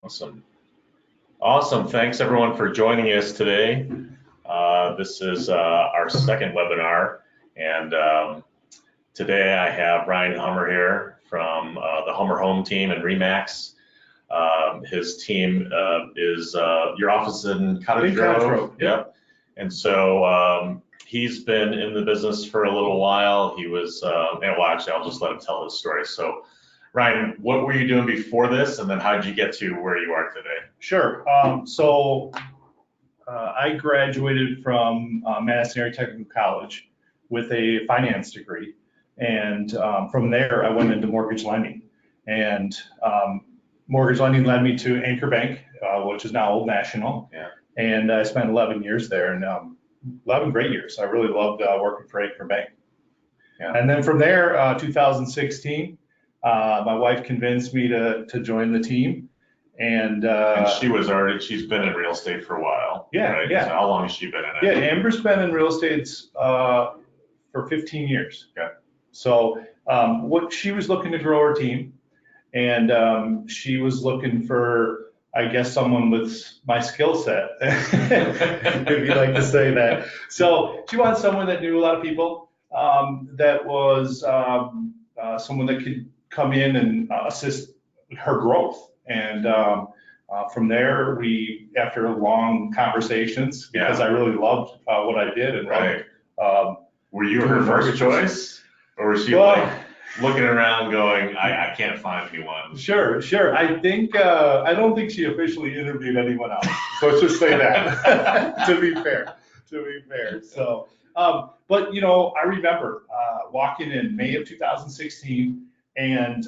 Awesome. Awesome. Thanks everyone for joining us today. This is our second webinar, and today I have Ryan Hummer here from the Hummer Home team and Remax. His team is your office in Cottage Grove. Yep. And so he's been in the business for a little while. He was, well, actually, I'll just let him tell his story. So, Ryan, what were you doing before this, and then how did you get to where you are today? Sure. I graduated from Madison Area Technical College with a finance degree, and from there I went into mortgage lending. And mortgage lending led me to Anchor Bank, which is now Old National. Yeah. And I spent 11 years there, and 11 great years. I really loved working for Anchor Bank. Yeah. And then from there, 2016, my wife convinced me to join the team. And she's been in real estate for a while. Yeah, right? yeah. So how long has she been in it? Yeah, Amber's been in real estate for 15 years. Okay. So what she was looking to grow her team, and she was looking for, I guess, someone with my skill set, if you like to say that. So she wanted someone that knew a lot of people, that was someone that could come in and assist her growth. And from there, after long conversations, because I really loved what I did, and right. Were you her first choice, or was she looking around going, I can't find anyone? Sure. I think I don't think she officially interviewed anyone else. So let's just say that to be fair. So, but I remember walking in May of 2016 and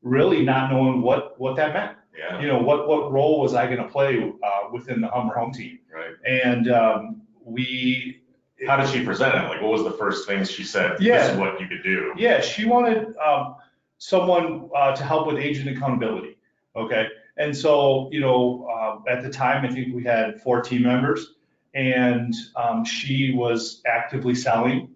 really not knowing what that meant. Yeah. What role was I going to play within the Hummer Home team? Right. And how did she present it? Like, what was the first things she said? This is what you could do. Yeah, she wanted someone to help with agent accountability. Okay. And so, at the time, I think we had 4 team members, and she was actively selling.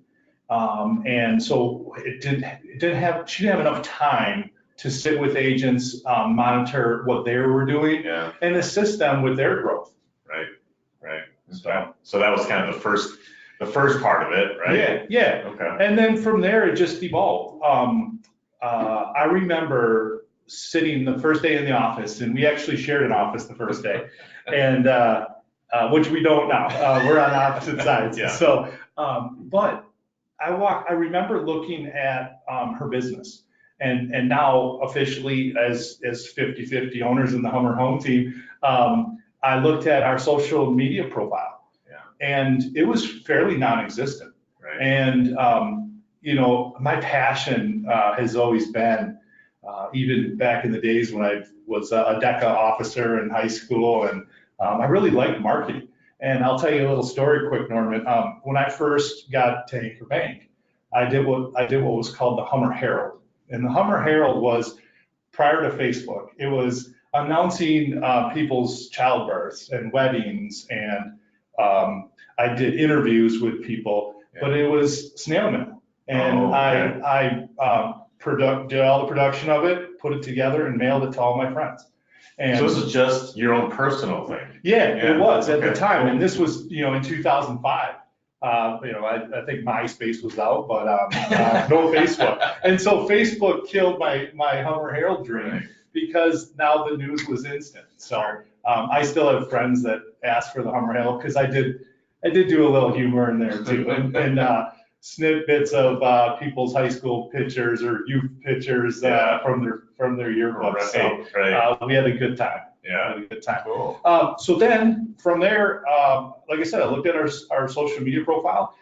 And so she didn't have enough time to sit with agents, monitor what they were doing, and assist them with their growth. Right. So that was kind of the first part of it, right? Yeah. Okay. And then from there, it just evolved. I remember sitting the first day in the office, and we actually shared an office the first day, and which we don't now. We're on opposite sides. Yeah. So, but I remember looking at her business, and now officially as 50-50 owners in the Hummer Home team, I looked at our social media profile. And it was fairly non-existent. Right. And, my passion has always been, even back in the days when I was a DECA officer in high school, and I really liked marketing. And I'll tell you a little story quick, Norman. When I first got to Anchor Bank, I did what was called the Hummer Herald. And the Hummer Herald was, prior to Facebook, it was announcing people's childbirths and weddings, and I did interviews with people, but it was snail mail. And I did all the production of it, put it together, and mailed it to all my friends. And so this is just your own personal thing? Yeah, it was at the time. And this was, in 2005. I think MySpace was out, but no Facebook. And so Facebook killed my Hummer Herald dream, because now the news was instant. So I still have friends that ask for the Hummer Herald, because I did do a little humor in there too, and snippets of people's high school pictures or youth pictures from their yearbooks. Right. So we had a good time. Yeah. Really good time. Cool. So then from there, like I said, I looked at our social media profile.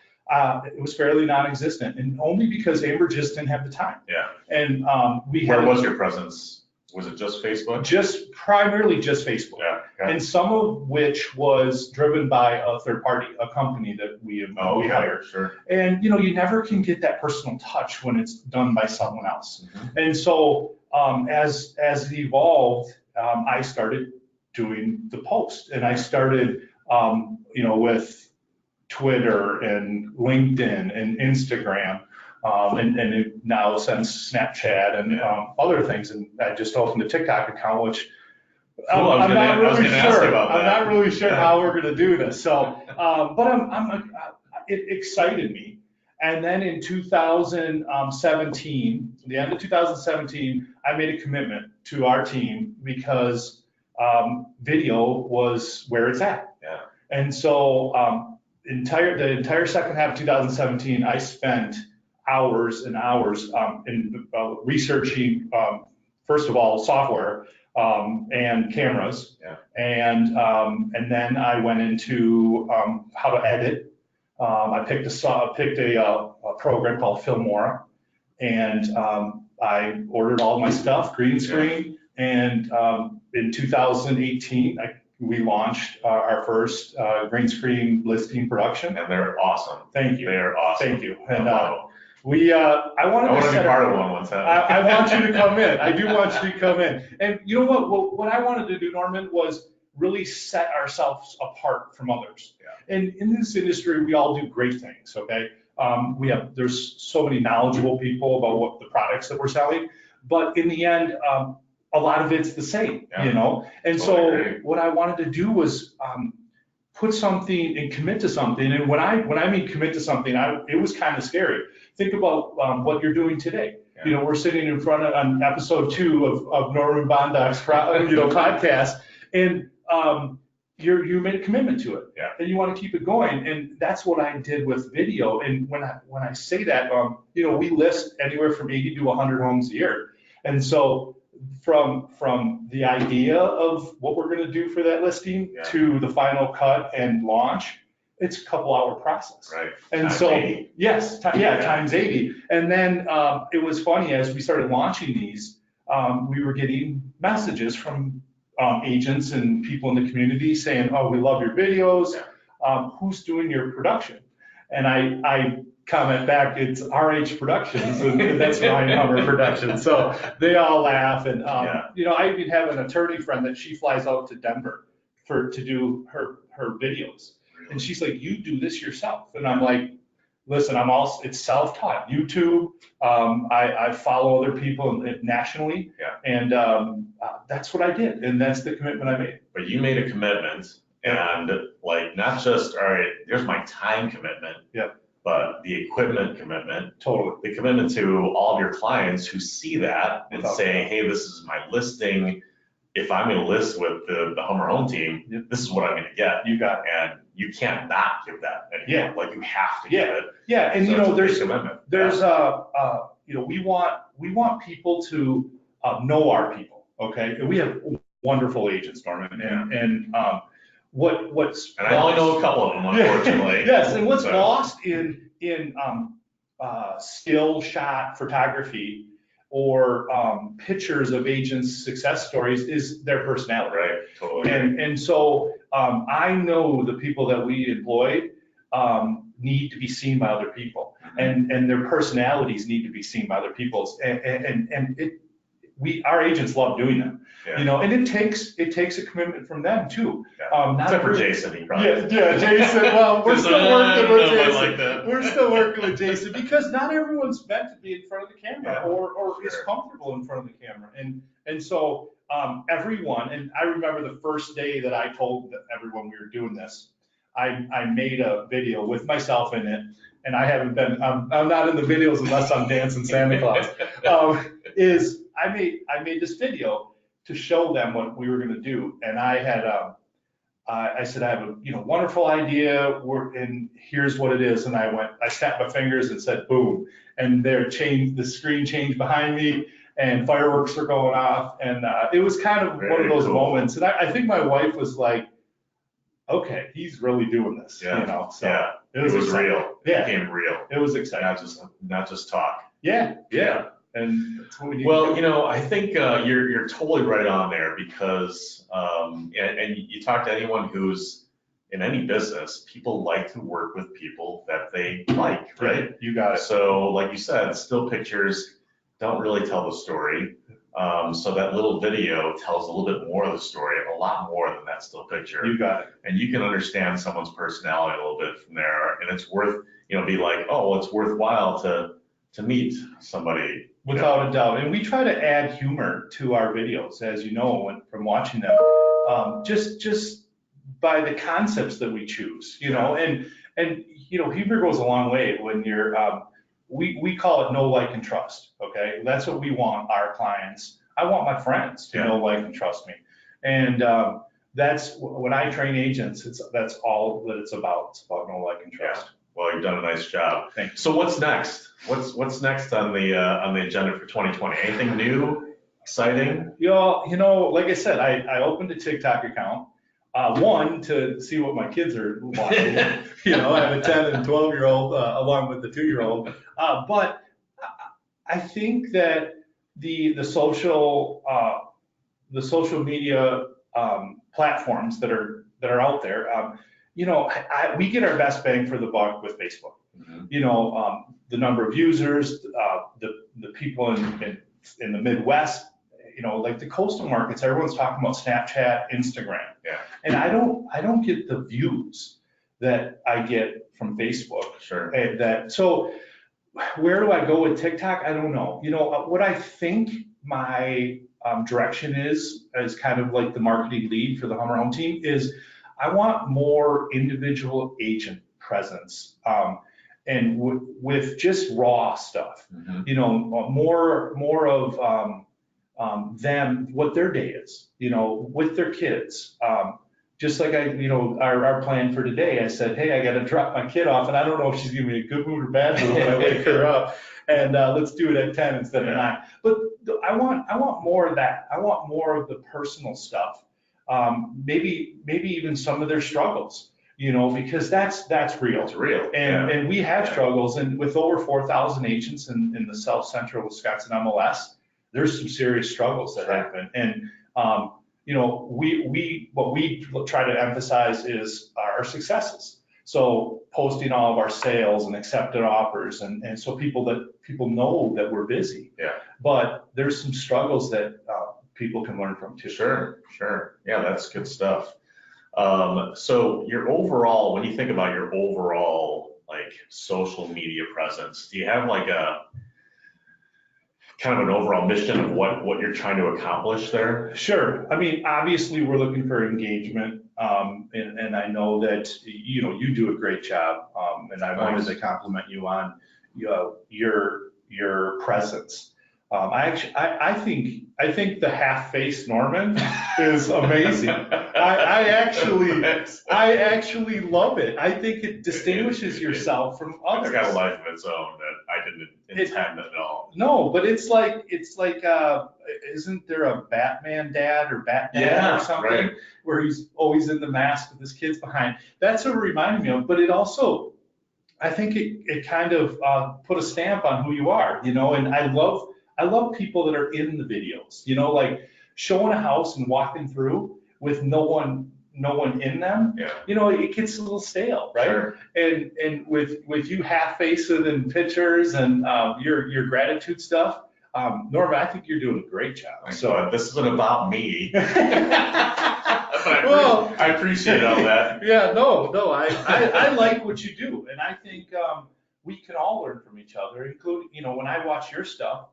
It was fairly non-existent, and only because Amber just didn't have the time. Yeah. And where was your presence? Was it just Facebook? Primarily just Facebook. Yeah. Okay. And some of which was driven by a third party, a company that we hired. Sure. And you never can get that personal touch when it's done by someone else. Mm-hmm. And so as it evolved, I started doing the post, and I started with Twitter and LinkedIn and Instagram. And now since Snapchat and other things, and I just opened a TikTok account, which Cool, I'm not I was really gonna ask you sure. about I'm that. not really sure how we're gonna do this. So, but it excited me. And then in 2017, the end of 2017, I made a commitment to our team because video was where it's at. Yeah. And so the entire second half of 2017, I spent hours and hours in researching, first of all, software and cameras. Yeah. And then I went into how to edit. I picked a program called Filmora, and I ordered all my stuff, green screen. And in 2018, we launched our first green screen listing production. And they're awesome. Thank you. They're awesome. Thank you. I And love I wanted I want to set be up- part of one time. I want you to come in. I do want you to come in. And you know what? What I wanted to do, Norman, was really set ourselves apart from others. Yeah. And in this industry, we all do great things, okay? There's so many knowledgeable people about what the products that we're selling, but in the end, a lot of it's the same, Yeah. you know? And Totally so agree. what I wanted to do was put something and commit to something. And when I mean commit to something, it was kind of scary. Think about what you're doing today. Yeah. You know, we're sitting in front of on episode 2 of Norman Bondak's podcast, and you made a commitment to it. Yeah. And you want to keep it going. And that's what I did with video. And when I say that, we list anywhere from 80 to 100 homes a year. And so from the idea of what we're going to do for that listing Yeah. to the final cut and launch, it's a couple hour process. Right. And Times so, 80. yes, times 80. And then it was funny, as we started launching these, we were getting messages from agents and people in the community saying, oh, we love your videos. Yeah. Who's doing your production? And I comment back, it's RH Productions, and that's Ryan Hummer Productions. So they all laugh. And, I even have an attorney friend that she flies out to Denver to do her videos. And she's like, you do this yourself? And I'm like, listen, it's self-taught. YouTube, I follow other people nationally. Yeah. And that's what I did. And that's the commitment I made. But you made a commitment, and like not just, all right, here's my time commitment. Yep. But the equipment commitment, Totally. the commitment to all of your clients who see that and Without say, hey, this is my listing. If I'm going to list with the Hummer Home Team, Yep. this is what I'm going to get. You got it. And you can't not give that anymore. Yeah. Like you have to give it. Yeah, and So it's a big there's commitment. we want people to know our people, okay? And we have wonderful agents, Norman, and what's And I only know a couple of them, unfortunately. Yes, and what's So- lost in still shot photography or pictures of agents' success stories is their personality. Right, totally. And so I know the people that we employ need to be seen by other people, and their personalities need to be seen by other people. Our agents love doing them, Yeah. and it takes a commitment from them too. Yeah. Except for Jason, he probably. Yeah, Jason. Well, we're still working with I Jason. like that. We're still working with Jason because not everyone's meant to be in front of the camera Yeah, or is sure. comfortable in front of the camera. And so everyone, and I remember the first day that I told everyone we were doing this, I made a video with myself in it, and I haven't been, I'm not in the videos unless I'm dancing Santa Claus. I made this video to show them what we were going to do, and I had I said I have a wonderful idea, and here's what it is, and I snapped my fingers and said boom, and the screen changed behind me, and fireworks were going off, and it was kind of one of Very those cool. moments, and I think my wife was like, okay, he's really doing this, Yeah. so Yeah. it It was was exciting. real. Yeah. It became real. It was exciting. Not just talk. Yeah, and that's what we need to Well, do. I think you're totally right on there because, and you talk to anyone who's in any business, people like to work with people that they like, right? You got it. So like you said, still pictures don't really tell the story. So that little video tells a little bit more of the story, a lot more than that still picture. You got it. And you can understand someone's personality a little bit from there. And it's worth, be like, oh, well, it's worthwhile to meet somebody Without a doubt. And we try to add humor to our videos, as you know, from watching them, just by the concepts that we choose, and humor goes a long way when you're, we call it know, like, and trust. Okay. That's what we want our clients. I want my friends to know, like, and trust me. And, that's when I train agents, that's all that it's about. It's about know, like, and trust. Yeah. Well, you've done a nice job. Thank you. So what's next? What's next on the agenda for 2020? Anything new, exciting? Like I said, I opened a TikTok account. One, to see what my kids are watching. I have a 10 and 12-year-old along with the 2-year-old. But I think that the social media platforms that are out there, we get our best bang for the buck with Facebook. Mm-hmm. The number of users, the people in the Midwest, like the coastal markets, everyone's talking about Snapchat, Instagram. Yeah. And I don't get the views that I get from Facebook. Sure. So where do I go with TikTok? I don't know. What I think my direction is kind of like the marketing lead for the Hummer Home Team is I want more individual agent presence, and with just raw stuff. Mm-hmm. More of them, what their day is, with their kids. Just like our plan for today, I said, hey, I got to drop my kid off, and I don't know if she's giving me a good mood or bad mood when I wake her up, and let's do it at 10 instead of 9. But I want more of that. I want more of the personal stuff. Maybe even some of their struggles, because that's real. It's real. And we have struggles, and with over 4,000 agents in the South Central Wisconsin MLS, there's some serious struggles that happen. And what we try to emphasize is our successes. So posting all of our sales and accepted offers, and so people know that we're busy. Yeah. But there's some struggles that people can learn from too. Sure. Yeah, that's good stuff. So when you think about your overall like social media presence, do you have like a kind of an overall mission of what you're trying to accomplish there? Sure. I mean, obviously we're looking for engagement, and I know that you do a great job, and I wanted to compliment you on your presence. I think the half-faced Norman is amazing. I actually love it. I think it distinguishes yourself from others. It's got a life of its own that I didn't intend at all. No, but it's like isn't there a Batman dad or Batman or something, right, where he's always in the mask with his kids behind? That's what it reminded me of. But it also, I think it kind of put a stamp on who you are, and I love people that are in the videos, like showing a house and walking through with no one in them. Yeah. It gets a little stale, right? Sure. And with you half-faced in pictures and your gratitude stuff, Norma, I think you're doing a great job. So this isn't about me. I appreciate all that. Yeah, no, I like what you do, and I think we can all learn from each other, including, when I watch your stuff.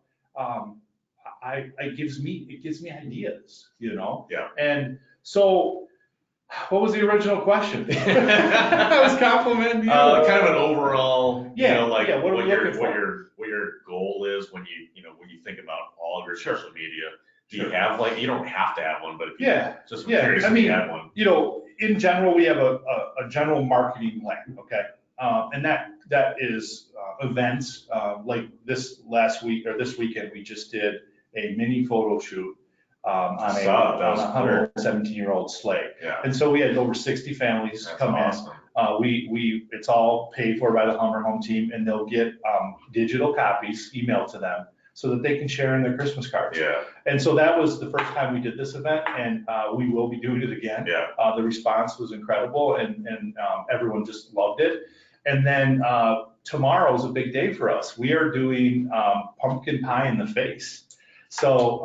It gives me ideas, Yeah. And so, what was the original question? I was complimenting you. Kind of an overall, what your goal is when you think about all of your social media. Do you have you don't have to have one, but if I'm curious if you have one. In general, we have a general marketing plan, okay? And that is events, like this weekend, we just did a mini photo shoot on a 117-year-old sleigh. Yeah. And so we had over 60 families come in. It's all paid for by the Hummer Home Team, and they'll get digital copies emailed to them so that they can share in their Christmas cards. Yeah. And so that was the first time we did this event, and we will be doing it again. Yeah. The response was incredible, and everyone just loved it. And then tomorrow is a big day for us. We are doing pumpkin pie in the face. So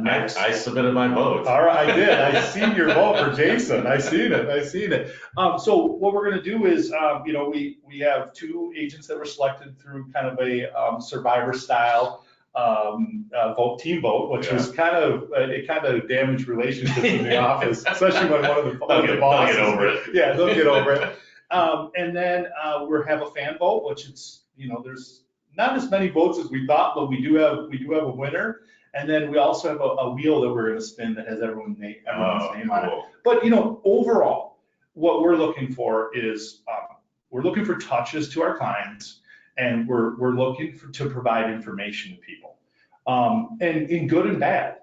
next, I submitted my vote. All right, I did. I seen your vote for Jason. I seen it. So what we're going to do is, we have 2 agents that were selected through kind of a Survivor style team vote, which was it kind of damaged relationships in the office, especially when one of the bosses. They'll get over it. Yeah, they'll get over it. And then we have a fan vote, which it's, there's not as many votes as we thought, but we do have a winner. And then we also have a wheel that we're going to spin that has everyone's name on it. But overall, what we're looking for is we're looking for touches to our clients, and we're looking to provide information to people, and in good and bad.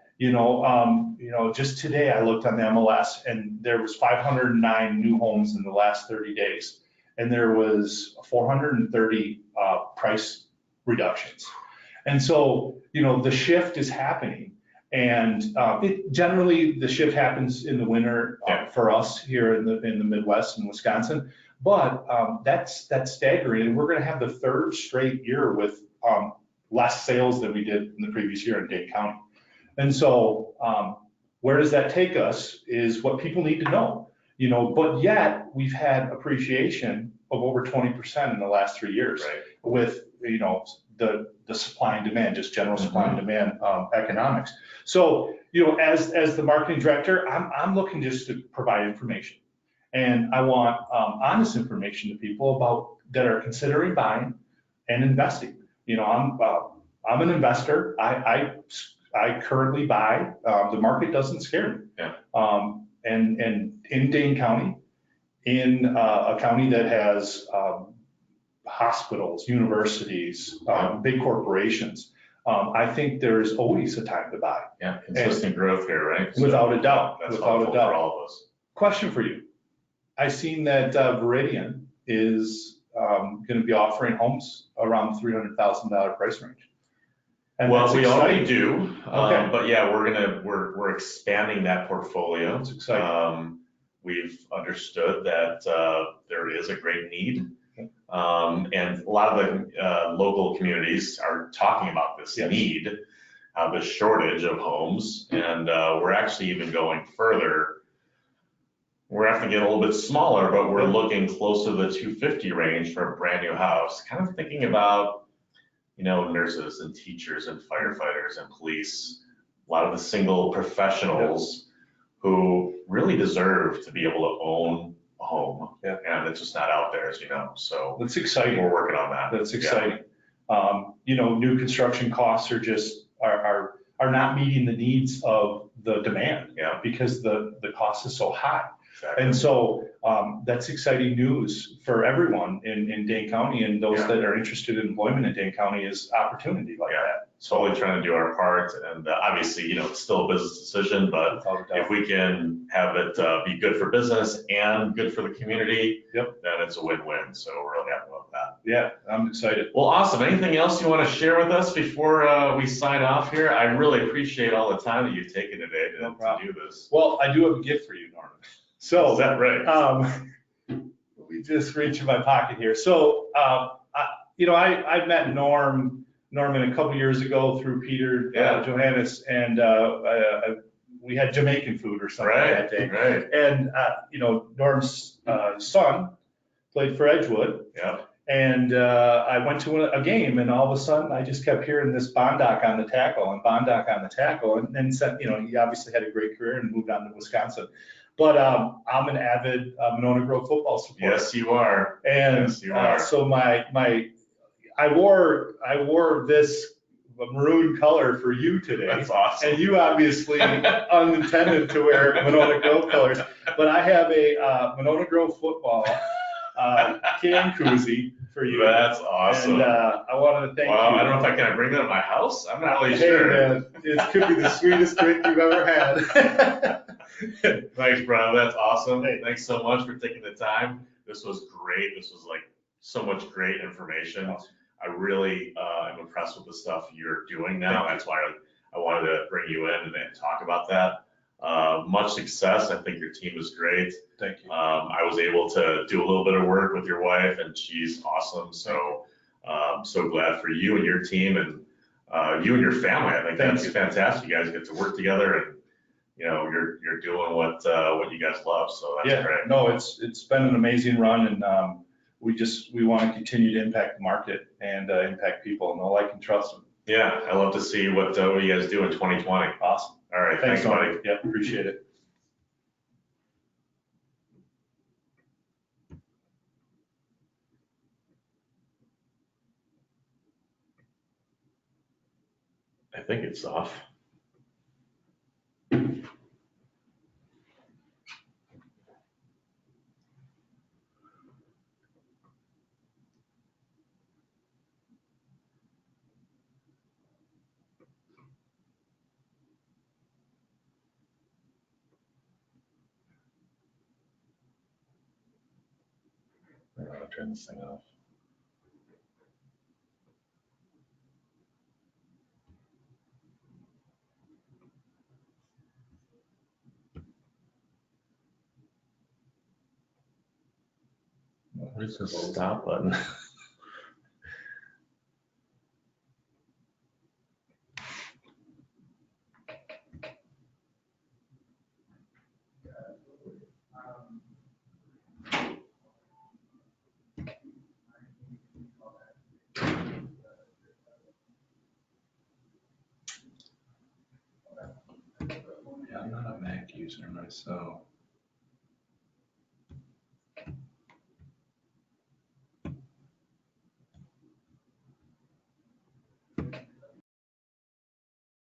Just today I looked on the MLS, and there was 509 new homes in the last 30 days, and there was 430 price reductions. And so, the shift is happening, and generally the shift happens in the winter for us here in the Midwest and Wisconsin. But that's staggering, and we're going to have the third straight year with less sales than we did in the previous year in Dane County. And so, where does that take us is what people need to know. But yet we've had appreciation of over 20% in the last 3 years, with the supply and demand, just general supply and demand economics. So, as the marketing director, I'm looking just to provide information, and I want honest information to people about that are considering buying and investing. I'm an investor. I currently buy. The market doesn't scare me. And in Dane County, in a county that has hospitals, universities, big corporations, I think there's always a time to buy. Yeah, consistent growth here, right? Without a doubt. That's helpful for all of us. Question for you. I've seen that Veridian is going to be offering homes around $300,000 price range. And well, we already do, okay. But yeah, we're expanding that portfolio. That's exciting. We've understood that there is a great need, and a lot of the local communities are talking about this need, the shortage of homes, and we're actually even going further. We're having to get a little bit smaller, but we're looking close to the 250 range for a brand new house, kind of thinking about nurses and teachers and firefighters and police, a lot of the single professionals who really deserve to be able to own a home. And it's just not out there, as you know. So that's exciting. We're working on that. That's exciting. New construction costs are just are not meeting the needs of the demand because the cost is so high. Exactly. And so that's exciting news for everyone in Dane County, and those that are interested in employment in Dane County is opportunity like that. Totally trying to do our part, and obviously, it's still a business decision, but if we can have it be good for business and good for the community, then it's a win-win. So we're really happy about that. Yeah, I'm excited. Well, awesome. Anything else you want to share with us before we sign off here? I really appreciate all the time that you've taken today to do this. Well, I do have a gift for you, Norman. So, is that right? Let me just reach in my pocket here. So, I met Norman a couple years ago through Peter Johannes, and we had Jamaican food or something that day. Right. And Norm's son played for Edgewood. And I went to a game, and all of a sudden I just kept hearing this Bondoc on the tackle, and then said, he obviously had a great career and moved on to Wisconsin. But I'm an avid Monona Grove football supporter. Yes, you are. And yes, you are. So I wore this maroon color for you today. That's awesome. And you obviously unintended to wear Monona Grove colors. But I have a Monona Grove football can koozie for you. That's awesome. And I wanted to thank you. I don't know if can bring that to my house. I'm not really sure. Man, it could be the sweetest drink you've ever had. Thanks, bro. That's awesome. Hey, thanks so much for taking the time. This was great. This was like so much great information. Awesome. I really am impressed with the stuff you're doing now. That's why I wanted to bring you in and talk about that. Much success. I think your team is great. Thank you. I was able to do a little bit of work with your wife, and she's awesome. So so glad for you and your team, and you and your family. I think that's fantastic. You guys get to work together, and you're doing what you guys love. So that's great. No, it's been an amazing run, and we want to continue to impact the market and impact people, and know, like, and trust them. Yeah, I love to see what you guys do in 2020. Awesome. All right, thanks, buddy. Yep, appreciate it. I think it's off. I'll turn this thing off. What is this stop button? Yeah, I'm not a Mac user myself.